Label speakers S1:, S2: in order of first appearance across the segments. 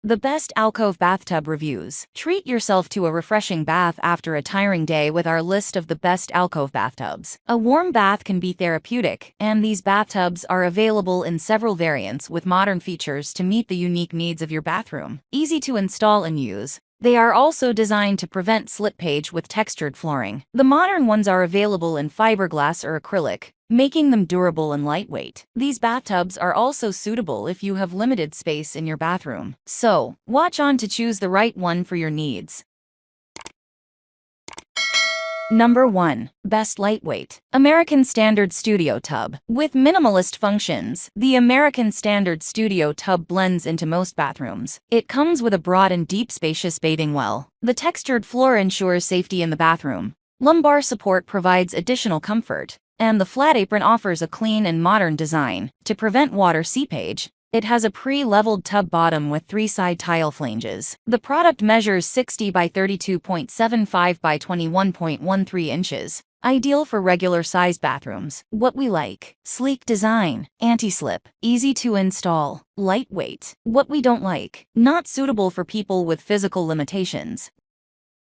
S1: The best Alcove bathtub reviews. Treat yourself to a refreshing bath after a tiring day with our list of the best Alcove bathtubs. A warm bath can be therapeutic, and these bathtubs are available in several variants with modern features to meet the unique needs of your bathroom. Easy to install and use. They are also designed to prevent slippage with textured flooring. The modern ones are available in fiberglass or acrylic, making them durable and lightweight. These bathtubs are also suitable if you have limited space in your bathroom. So, watch on to choose the right one for your needs. Number 1. Best Lightweight American Standard Studio Tub. With minimalist functions, the American Standard Studio Tub blends into most bathrooms. It comes with a broad and deep spacious bathing well. The textured floor ensures safety in the bathroom. Lumbar support provides additional comfort, and the flat apron offers a clean and modern design to prevent water seepage. It has a pre-leveled tub bottom with 3 side tile flanges. The product measures 60 by 32.75 by 21.13 inches. Ideal for regular-sized bathrooms. What we like: sleek design, anti-slip, easy to install, lightweight. What we don't like: not suitable for people with physical limitations.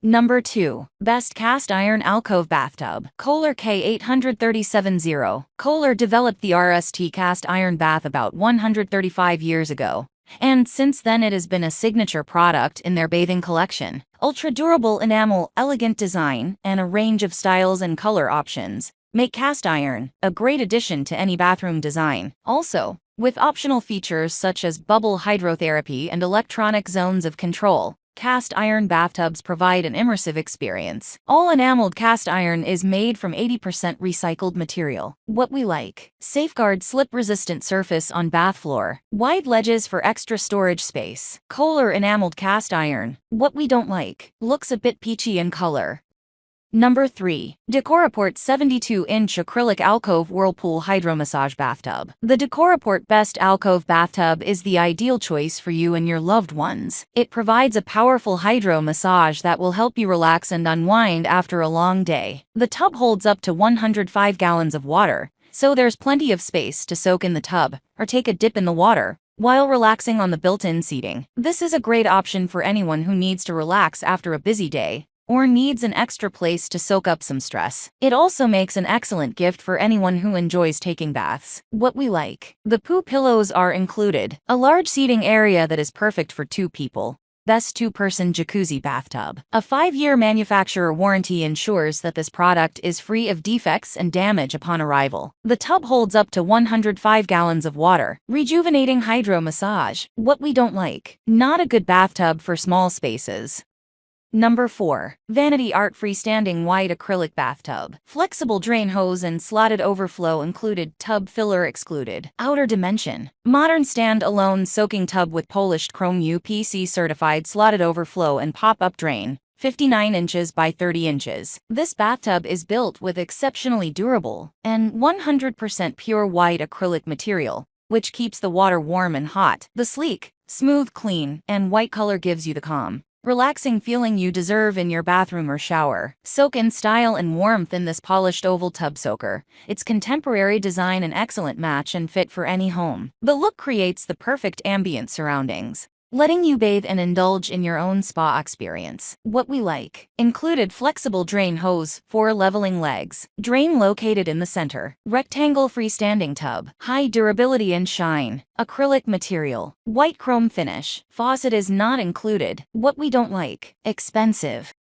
S1: Number 2. Best Cast Iron Alcove Bathtub. Kohler K8370. Kohler developed the RST cast iron bath about 135 years ago, and since then it has been a signature product in their bathing collection. Ultra-durable enamel, elegant design, and a range of styles and color options make cast iron a great addition to any bathroom design. Also, with optional features such as bubble hydrotherapy and electronic zones of control, cast iron bathtubs provide an immersive experience. All enameled cast iron is made from 80% recycled material. What we like: safeguard slip-resistant surface on bath floor, wide ledges for extra storage space. Kohler enameled cast iron. What we don't like: looks a bit peachy in color. Number 3. DECORAPORT 72-inch Acrylic Alcove Whirlpool Hydromassage Bathtub. The DECORAPORT Best Alcove Bathtub is the ideal choice for you and your loved ones. It provides a powerful hydro massage that will help you relax and unwind after a long day. The tub holds up to 105 gallons of water, so there's plenty of space to soak in the tub or take a dip in the water while relaxing on the built-in seating. This is a great option for anyone who needs to relax after a busy day or needs an extra place to soak up some stress. It also makes an excellent gift for anyone who enjoys taking baths. What we like: the poo pillows are included, a large seating area that is perfect for 2 people. Best 2-person jacuzzi bathtub. A 5-year manufacturer warranty ensures that this product is free of defects and damage upon arrival. The tub holds up to 105 gallons of water. Rejuvenating hydro massage. What we don't like: not a good bathtub for small spaces. Number 4. Vanity Art Freestanding Wide Acrylic Bathtub. Flexible drain hose and slotted overflow included, tub filler excluded. Outer dimension. Modern stand-alone soaking tub with polished chrome UPC certified slotted overflow and pop-up drain. 59 inches by 30 inches. This bathtub is built with exceptionally durable and 100% pure white acrylic material, which keeps the water warm and hot. The sleek, smooth, clean, and white color gives you the calm, relaxing feeling you deserve in your bathroom or shower. Soak in style and warmth in this polished oval tub soaker. Its contemporary design an excellent match and fit for any home. The look creates the perfect ambient surroundings, letting you bathe and indulge in your own spa experience. What we like: included flexible drain hose, 4 leveling legs, drain located in the center, rectangle freestanding tub, high durability and shine, acrylic material, white chrome finish. Faucet is not included. What we don't like: expensive.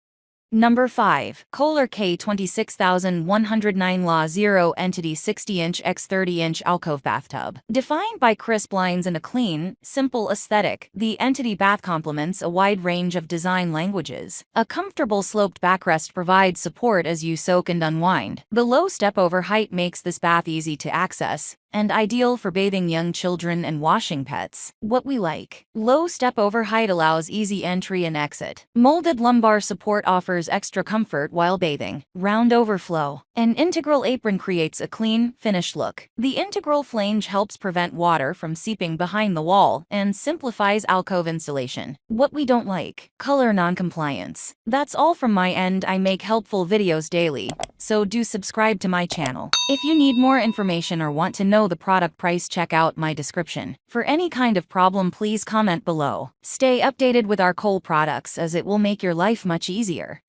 S1: Number 5. Kohler K26109 La 0 Entity 60-inch x 30-inch Alcove Bathtub. Defined by crisp lines and a clean, simple aesthetic, the Entity bath complements a wide range of design languages. A comfortable sloped backrest provides support as you soak and unwind. The low step-over height makes this bath easy to access and ideal for bathing young children and washing pets. What we like: low step-over height allows easy entry and exit. Molded lumbar support offers extra comfort while bathing. Round overflow. An integral apron creates a clean, finished look. The integral flange helps prevent water from seeping behind the wall and simplifies alcove installation. What we don't like: color non-compliance. That's all from my end. I make helpful videos daily, so do subscribe to my channel. If you need more information or want to know know the product price, check out my description. For any kind of problem, please comment below. Stay updated with our Kohler products as it will make your life much easier.